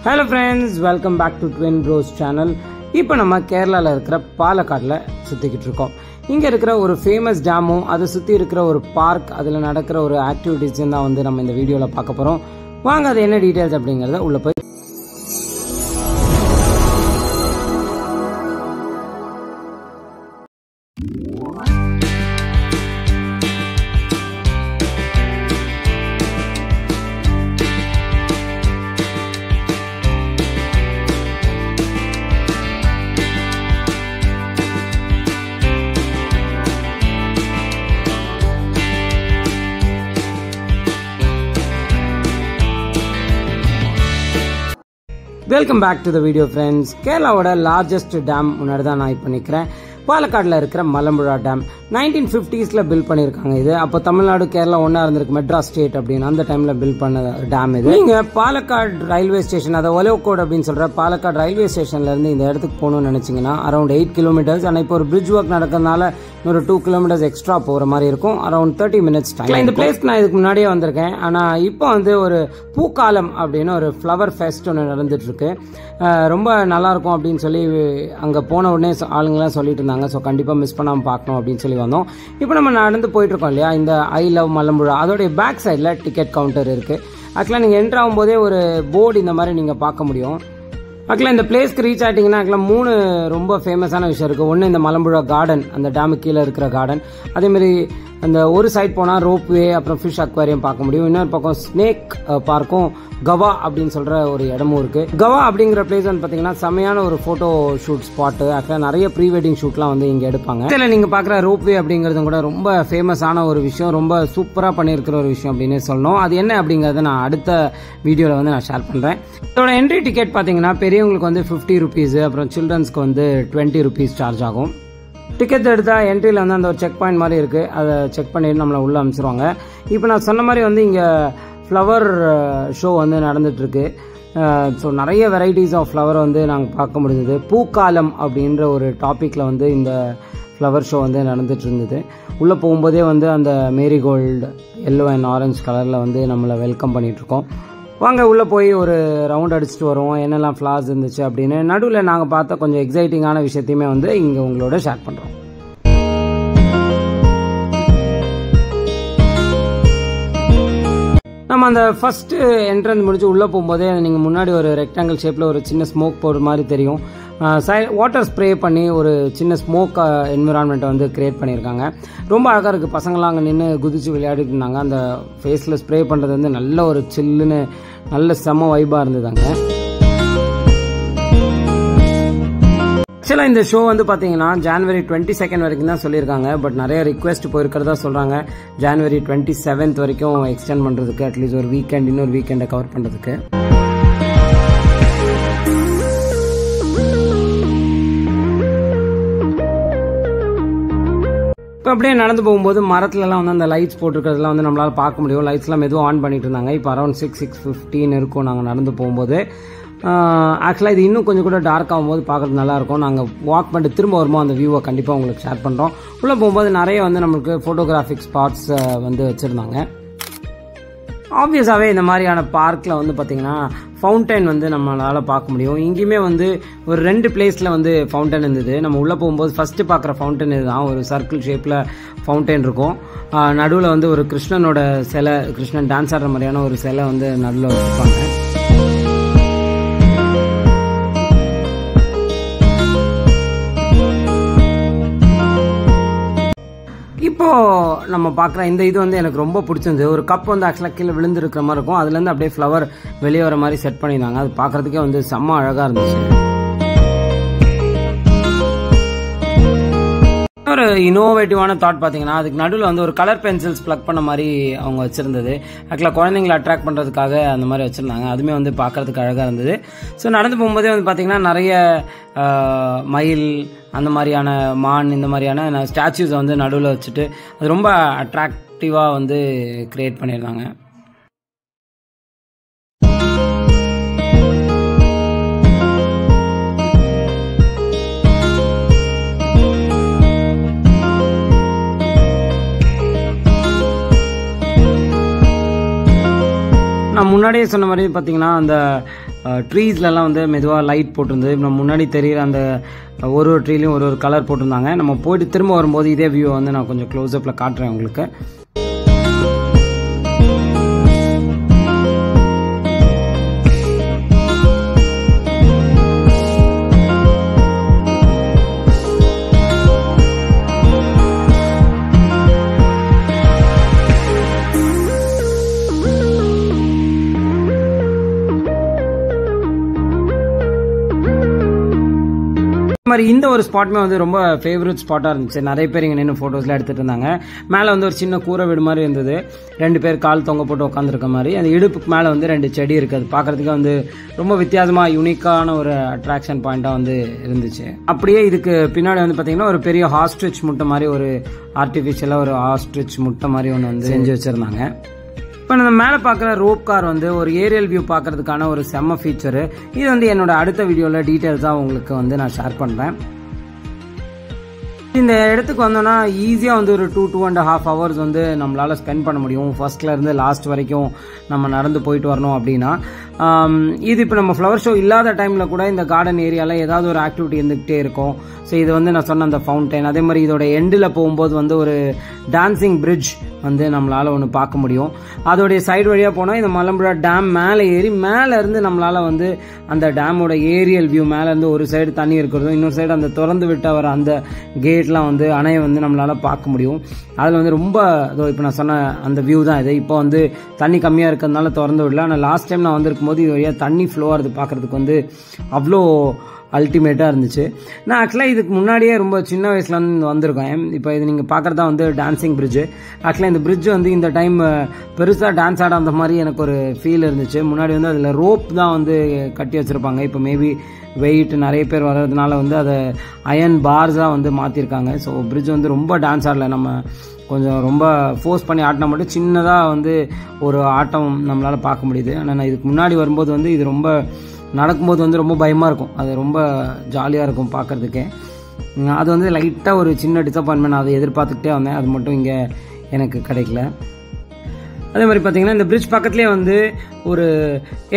Hello friends, welcome back to Twin Bros channel. இப்போ நம்ம கேரளால இருக்கிற பாலக்காடுல சுத்திக்கிட்டு இருக்கோம். இங்க இருக்கிற ஒரு ஃபேமஸ் டேமும் அதை சுத்தி இருக்கிற ஒரு பார்க், அதுல நடக்கிற ஒரு ஆக்டிவிட்டீஸ் தான் வந்து நம்ம இந்த வீடியோல பார்க்க போறோம். வாங்க அது என்ன டீடைல்ஸ் அப்படிங்கறத உள்ள போய் welcome back to the video friends. கேரளாவோட லார்ஜஸ்ட் டேம் முன்னாடி தான் நான் இப்போ நிற்கிறேன். பாலக்காடில் இருக்கிற மலம்புழா டேம் 1950s பில்ட் பண்ணியிருக்காங்க. இது அப்போ தமிழ்நாடு கேரளா ஒன்றா இருந்திருக்கு, மெட்ராஸ் ஸ்டேட் அப்படின்னு அந்த டைமில் பில்ட் பண்ண டேம் இது. நீங்கள் பாலக்காடு ரயில்வே ஸ்டேஷன், அதை ஒலோகோட் அப்படின்னு சொல்கிற பாலக்காடு ரயில்வே ஸ்டேஷன்லேருந்து இந்த இடத்துக்கு போகணும்னு நினச்சிங்கன்னா அரௌண்ட் 8 கிலோமீட்டர்ஸ். ஆனால் இப்போ ஒரு பிரிட்ஜ் ஒர்க் நடக்கிறதுனால ஒரு 2 கிலோமீட்டர்ஸ் எக்ஸ்ட்ரா போகிற மாதிரி இருக்கும். Around 30 minutes time. இந்த பிளேஸ்க்கு நான் இதுக்கு முன்னாடியே வந்திருக்கேன். ஆனால் இப்போ வந்து ஒரு பூக்காலம் அப்படின்னு ஒரு ஃப்ளவர் ஃபெஸ்ட் ஒன்று நடந்துட்டு இருக்கு. ரொம்ப நல்லா இருக்கும் அப்படின்னு சொல்லி அங்கே போன உடனே ஆளுங்களாம் சொல்லிட்டு இருந்தாங்க. ஸோ கண்டிப்பாக மிஸ் பண்ணாமல் பார்க்கணும் அப்படின்னு சொல்லி வந்தோம். இப்போ நம்ம நடந்து போயிட்டு இருக்கோம் இல்லையா, இந்த ஐ லவ் மலம்புழா அதோடைய பேக் சைடில் டிக்கெட் கவுண்டர் இருக்கு. ஆக்சுவலாக நீங்கள் என்ட்ரு ஆகும்போதே ஒரு போர்டு இந்த மாதிரி நீங்கள் பார்க்க முடியும். ஆக்சுவலாக இந்த பிளேஸ்க்கு ரீச் ஆகிட்டிங்கன்னா ஆக்சுவலாக 3 ரொம்ப ஃபேமஸான விஷயம் இருக்குது. ஒன்று இந்த மலம்புழா கார்டன், அந்த டேமுக்கு கீழே இருக்கிற கார்டன். அதேமாதிரி அந்த ஒரு சைட் போனால் ரோப்வே, அப்புறம் ஃபிஷ் அக்வாரியம் பார்க்க முடியும். இன்னொரு பக்கம் ஸ்னேக் பார்க்கும், கவா அப்படின்னு சொல்கிற ஒரு இடமும் இருக்குது. கவா அப்படிங்கிற பிளேஸ் வந்து பார்த்தீங்கன்னா செமையான ஒரு ஃபோட்டோ ஷூட் ஸ்பாட்டு. ஆக்சுவலாக நிறைய ப்ரீ வெட்டிங் ஷூட்லாம் வந்து இங்கே எடுப்பாங்க. இதில் நீங்கள் பார்க்குற ரோப்வே அப்படிங்கிறதும் கூட ரொம்ப ஃபேமஸான ஒரு விஷயம், ரொம்ப சூப்பராக பண்ணியிருக்கிற ஒரு விஷயம் அப்படின்னு சொல்லணும். அது என்ன அப்படிங்கிறத நான் அடுத்த வீடியோவில் வந்து நான் ஷேர் பண்ணுறேன். இதோட என்ட்ரி டிக்கெட் பார்த்தீங்கன்னா பெரியவங்களுக்கு வந்து 50 ருபீஸ், அப்புறம் சில்ட்ரன்ஸ்க்கு வந்து 20 ருபீஸ் சார்ஜ் ஆகும். டிக்கெட் எடுத்தால் என்ட்ரியில் வந்து அந்த ஒரு செக் பாயிண்ட் மாதிரி இருக்குது, அதை செக் பண்ணிட்டு நம்மளை உள்ளே அனுப்பிச்சிருவாங்க. இப்போ நான் சொன்ன மாதிரி வந்து இங்கே ஃப்ளவர் ஷோ வந்து நடந்துகிட்ருக்கு. ஸோ நிறைய வெரைட்டிஸ் ஆஃப் ஃப்ளவர் வந்து நாங்கள் பார்க்க முடிஞ்சது. பூக்காலம் அப்படின்ற ஒரு டாப்பிக்கில் வந்து இந்த ஃப்ளவர் ஷோ வந்து நடந்துட்டு இருந்தது. உள்ளே போகும்போதே வந்து அந்த மேரிகோல்டு எல்லோ அண்ட் ஆரஞ்சு கலரில் வந்து நம்மளை வெல்கம் பண்ணிகிட்ருக்கோம். வாங்க உள்ளே போய் ஒரு ரவுண்ட் அடிச்சுட்டு வருவோம், என்னெல்லாம் ஃப்ளார்ஸ் இருந்துச்சு அப்படின்னு. நடுவில் நாங்கள் பார்த்த கொஞ்சம் எக்ஸைட்டிங்கான விஷயத்தையுமே வந்து இங்கே உங்களோட ஷேர் பண்ணுறோம். நம்ம அந்த ஃபர்ஸ்ட் என்ட்ரன்ஸ் முடிச்சு உள்ளே போகும்போதே நீங்கள் முன்னாடி ஒரு ரெக்டாங்கிள் ஷேப்பில் ஒரு சின்ன ஸ்மோக் போடுற மாதிரி தெரியும். வாட்டர் ஸ்ப்ரே பண்ணி ஒரு சின்ன ஸ்மோக் என்விரான்மெண்ட்டை வந்து கிரியேட் பண்ணியிருக்காங்க. ரொம்ப அழகாக இருக்குது. பசங்களாம் அங்கே நின்று குதிச்சு விளையாடிட்டு இருந்தாங்க. அந்த ஃபேஸில் ஸ்ப்ரே பண்ணுறது வந்து நல்ல ஒரு சில்லுன்னு நல்ல செம்ம வைபாக இருந்ததுங்க. ஆக்சுவலாக இந்த ஷோ வந்து பார்த்தீங்கன்னா January 22 வரைக்கும் தான் சொல்லியிருக்காங்க. பட் நிறைய ரிக்வெஸ்ட் போயிருக்கிறதா சொல்கிறாங்க. January 27 வரைக்கும் எக்ஸ்டெண்ட் பண்ணுறதுக்கு, அட்லீஸ்ட் ஒரு வீக்கெண்ட், இன்னொரு வீக்கெண்டை கவர் பண்ணுறதுக்கு. இப்போ அப்படியே நடந்து போகும்போது மரத்துலலாம் வந்து அந்த லைட்ஸ் போட்டுருக்கிறதுலாம் வந்து நம்மளால் பார்க்க முடியும். லைட்ஸ்லாம் மெதுவாக ஆன் பண்ணிட்டு இருந்தாங்க. இப்போ அரௌண்ட் 6:15 இருக்கும் நாங்கள் நடந்து போகும்போது. ஆக்சுவலாக இது இன்னும் கொஞ்சம் கூட டார்க் ஆகும்போது பார்க்குறது நல்லாயிருக்கும். நாங்கள் வாக் பண்ணிட்டு திரும்ப வரும்போது அந்த வியூவை கண்டிப்பாக உங்களுக்கு ஷேர் பண்ணுறோம். உள்ளே போகும்போது நிறைய வந்து நம்மளுக்கு ஃபோட்டோகிராஃபிக் ஸ்பாட்ஸ் வந்து வச்சுருந்தாங்க. ஆப்வியஸாகவே இந்த மாதிரியான பார்க்கில் வந்து பார்த்திங்கன்னா ஃபவுண்டைன் வந்து நம்மளால் பார்க்க முடியும். இங்கேயுமே வந்து ஒரு 2 பிளேஸில் வந்து ஃபவுண்டைன் இருந்தது. நம்ம உள்ளே போகும்போது ஃபஸ்ட்டு பார்க்குற ஃபவுண்டைன் இதுதான். ஒரு சர்க்கிள் ஷேப்பில் ஃபவுண்டைன் இருக்கும். நடுவில் வந்து ஒரு கிருஷ்ணனோட சிலை, கிருஷ்ணன் டான்ஸ் ஆடுற மாதிரியான ஒரு சிலை வந்து நடுவில் வச்சுருப்பாங்க. இப்போ நம்ம பார்க்குற இந்த இது வந்து எனக்கு ரொம்ப பிடிச்சிருந்தது. ஒரு கப் வந்து ஆக்சுவலாக கீழே விழுந்துருக்கிற மாதிரி இருக்கும். அதுலேருந்து அப்படியே ஃப்ளவர் வெளியே வர மாதிரி செட் பண்ணியிருந்தாங்க. அது பார்க்குறதுக்கே வந்து செம்ம அழகாக இருந்துச்சு. ஒரு இனோவேட்டிவான தாட் பார்த்தீங்கன்னா, அதுக்கு நடுவில் வந்து ஒரு கலர் பென்சில்ஸ் பிளக் பண்ண மாதிரி அவங்க வச்சிருந்தது. ஆக்சுவலாக குழந்தைங்களை அட்ராக்ட் பண்ணுறதுக்காக அந்த மாதிரி வச்சுருந்தாங்க. அதுவுமே வந்து பார்க்குறதுக்கு அழகாக இருந்தது. ஸோ நடந்து போகும்போதே வந்து பார்த்தீங்கன்னா நிறைய மயில், அந்த மாதிரியான மான், இந்த மாதிரியான ஸ்டாச்சுஸை வந்து நடுவில் வச்சுட்டு அது ரொம்ப அட்ராக்டிவாக வந்து கிரியேட் பண்ணியிருந்தாங்க. நான் முன்னாடியே சொன்ன மாதிரி பார்த்தீங்கன்னா அந்த ட்ரீஸ்லலாம் வந்து மெதுவாக லைட் போட்டிருந்தது. நம்ம முன்னாடி தெரிகிற அந்த ஒரு ட்ரீலையும் ஒரு கலர் போட்டிருந்தாங்க. நம்ம போயிட்டு திரும்ப வரும்போது இதே வியூவை வந்து நான் கொஞ்சம் க்ளோஸ்அப்பில் காட்டுறேன் உங்களுக்கு. மாதிரி இந்த ஒரு ஸ்பாட்மே வந்து ரொம்ப ஃபேவரட் ஸ்பாட்டாக இருந்துச்சு. நிறைய பேர் இங்கே நின்று ஃபோட்டோஸ்லாம் எடுத்துகிட்டு இருந்தாங்க. மேலே வந்து ஒரு சின்ன கூரை வீடு மாதிரி இருந்தது. 2 பேர் கால் தொங்க போட்டு உட்காந்துருக்க மாதிரி. அந்த இடுப்புக்கு மேலே வந்து 2 செடி இருக்குது. பார்க்குறதுக்கு வந்து ரொம்ப வித்தியாசமாக யூனிக்கான ஒரு அட்ராக்ஷன் பாயிண்ட்டாக வந்து இருந்துச்சு. அப்படியே இதுக்கு பின்னாடி வந்து பார்த்தீங்கன்னா ஒரு பெரிய ஹாஸ்ட்ரிச் முட்டை மாதிரி ஒரு ஆர்டிஃபிஷியலாக ஒரு ஹாஸ்ட்ரிச் முட்டை மாதிரி ஒன்று வந்து செஞ்சு வச்சுருந்தாங்க. இப்போ நம்ம மேலே பார்க்குற ரோப் கார் வந்து ஒரு ஏரியல் வியூ பார்க்கறதுக்கான ஒரு செம்ம ஃபீச்சரு. இது வந்து என்னோட அடுத்த வீடியோவில் டீட்டெயில்ஸாக உங்களுக்கு வந்து நான் ஷேர் பண்ணுறேன். இந்த இடத்துக்கு வந்தோன்னா ஈஸியாக வந்து ஒரு 2.5 hours வந்து நம்மளால் ஸ்பெண்ட் பண்ண முடியும். ஃபர்ஸ்ட்லேருந்து லாஸ்ட் வரைக்கும் நம்ம நடந்து போயிட்டு வரணும் அப்படின்னா. இது இப்போ நம்ம ஃப்ளவர் ஷோ இல்லாத டைமில் கூட இந்த கார்டன் ஏரியாவில் ஏதாவது ஒரு ஆக்டிவிட்டி இருந்துகிட்டே இருக்கும். ஸோ இது வந்து நான் சொன்ன அந்த ஃபவுண்டைன், அதே மாதிரி இதோட எண்டில் போகும்போது வந்து ஒரு டான்சிங் பிரிட்ஜ் வந்து நம்மளால் ஒன்று பார்க்க முடியும். அதோடைய சைடு வழியாக போனால் இந்த மலம்புழா டேம் மேலே ஏறி மேலே இருந்து நம்மளால் வந்து அந்த டேமோட ஏரியல் வியூ மேலேருந்து ஒரு சைடு தண்ணி இருக்கிறதும் இன்னொரு சைடு அந்த திறந்து விட்டு வர அந்த கேட்லாம் வந்து அணையை வந்து நம்மளால் பார்க்க முடியும். அதில் வந்து ரொம்ப இப்போ நான் சொன்ன அந்த வியூ தான் இது. இப்போ வந்து தண்ணி கம்மியாக இருக்கிறதுனால திறந்து விடல. ஆனால் லாஸ்ட் டைம் நான் வந்திருக்கும்போது இது வழியாக தண்ணி ஃப்ளோ ஆகிறது பார்க்குறதுக்கு வந்து அவ்வளோ அல்டிமேட்டாக இருந்துச்சு. நான் ஆக்சுவலாக இதுக்கு முன்னாடியே ரொம்ப சின்ன வயசுல வந்து வந்திருக்கேன். இப்போ இது நீங்கள் பார்க்குறதா வந்து டான்சிங் பிரிட்ஜு. ஆக்சுவலாக இந்த பிரிட்ஜ் வந்து இந்த டைம் பெருசாக டான்ஸ் ஆட அந்த மாதிரி எனக்கு ஒரு ஃபீல் இருந்துச்சு. முன்னாடி வந்து அதில் ரோப் தான் வந்து கட்டி வச்சுருப்பாங்க. இப்போ மேபி வெயிட் நிறைய பேர் வர்றதுனால வந்து அதை அயன் பார்ஸாக வந்து மாற்றிருக்காங்க. ஸோ பிரிட்ஜ் வந்து ரொம்ப டான்ஸ் ஆடலை. நம்ம கொஞ்சம் ரொம்ப ஃபோர்ஸ் பண்ணி ஆட்டினா மட்டும் சின்னதாக வந்து ஒரு ஆட்டம் நம்மளால் பார்க்க முடியுது. ஆனால் நான் இதுக்கு முன்னாடி வரும்போது வந்து இது ரொம்ப நடக்கும்போது வந்து ரொம்ப பயமாக இருக்கும். அது ரொம்ப ஜாலியாக இருக்கும் பார்க்குறதுக்கே. அது வந்து லைட்டாக ஒரு சின்ன டிசப்பாயின்மெண்ட், அதை எதிர்பார்த்துக்கிட்டே வந்தேன். அது மட்டும் இங்கே எனக்கு கிடைக்கல. அதே மாதிரி பார்த்தீங்கன்னா இந்த பிரிட்ஜ் பக்கத்துலேயே வந்து ஒரு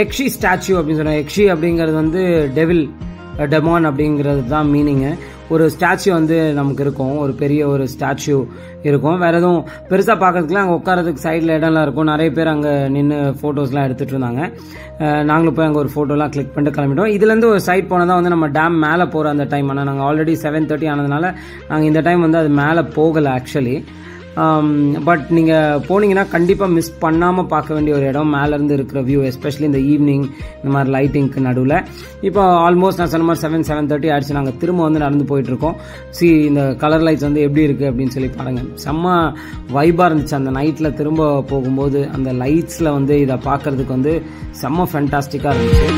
எக்ஷி ஸ்டாச்சு அப்படின்னு சொல்கிறாங்க. எக்ஷி அப்படிங்கிறது வந்து டெவில் டெமான் அப்படிங்கிறது தான் மீனிங்கு. ஒரு ஸ்டாச்சு வந்து நமக்கு இருக்கும், ஒரு பெரிய ஒரு ஸ்டாச்சு இருக்கும். வேறு எதுவும் பெருசாக பார்க்கறதுக்குலாம் அங்கே உட்காரதுக்கு சைடில் இடம்லாம் இருக்கும். நிறைய பேர் அங்கே நின்று ஃபோட்டோஸ்லாம் எடுத்துகிட்டு இருந்தாங்க. நாங்களும் போய் அங்கே ஒரு ஃபோட்டோலாம் கிளிக் பண்ணிட்டு கிளம்பிட்டோம். இதுலேருந்து ஒரு சைட் போனால் தான் வந்து நம்ம டேம் மேலே போகிற அந்த டைம். ஆனால் நாங்கள் ஆல்ரெடி 7:30 ஆனதுனால நாங்கள் இந்த டைம் வந்து அது மேலே போகலை ஆக்சுவலி. பட் நீங்கள் போனீங்கன்னா கண்டிப்பாக மிஸ் பண்ணாமல் பார்க்க வேண்டிய ஒரு இடம் மேலேருந்து இருக்கிற வியூ, எஸ்பெஷலி இந்த ஈவினிங் இந்த மாதிரி லைட்டிங்க்கு நடுவில். இப்போ ஆல்மோஸ்ட் நான் சொன்ன மாதிரி 7:30 ஆயிடுச்சு. நாங்கள் திரும்ப வந்து நடந்து போயிட்டுருக்கோம். இந்த கலர் லைட்ஸ் வந்து எப்படி இருக்குது அப்படின்னு சொல்லி பாருங்கள். செம்ம வைபாக இருந்துச்சு அந்த நைட்டில் திரும்ப போகும்போது. அந்த லைட்ஸில் வந்து இதை பார்க்குறதுக்கு வந்து செம்ம ஃபேண்டாஸ்டிக்காக இருந்துச்சு.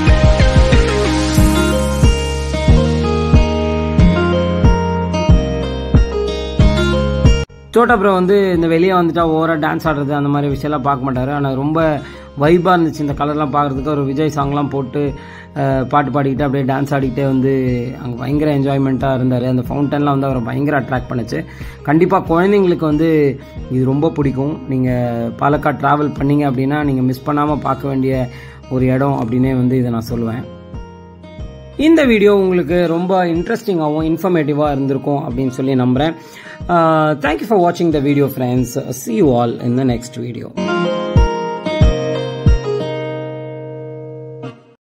சோட்டா ப்ரோ வந்து இந்த வெளியே வந்துட்டா ஓவராக டான்ஸ் ஆடுறது அந்த மாதிரி விஷயம்லாம் பார்க்க மாட்டார். ஆனால் ரொம்ப வைபாக இருந்துச்சு இந்த கலர்லாம் பார்க்குறதுக்கு. ஒரு விஜய் சாங்லாம் போட்டு பாட்டு பாடிக்கிட்டு அப்படியே டான்ஸ் ஆடிக்கிட்டே வந்து அங்கே பயங்கர என்ஜாய்மெண்ட்டாக இருந்தார். அந்த ஃபவுண்டன்லாம் வந்து அவரை பயங்கர அட்ராக்ட் பண்ணுச்சு. கண்டிப்பாக குழந்தைங்களுக்கு வந்து இது ரொம்ப பிடிக்கும். நீங்கள் பாலக்காடு ட்ராவல் பண்ணிங்க அப்படின்னா நீங்கள் மிஸ் பண்ணாமல் பார்க்க வேண்டிய ஒரு இடம் அப்படின்னே வந்து இதை நான் சொல்லுவேன். இந்த வீடியோ உங்களுக்கு ரொம்ப இன்ட்ரெஸ்டிங்காகவும் இன்ஃபர்மேட்டிவாக இருந்திருக்கும் அப்படின்னு சொல்லி நம்புகிறேன். Thank you for watching the video, friends. See you all in the next video.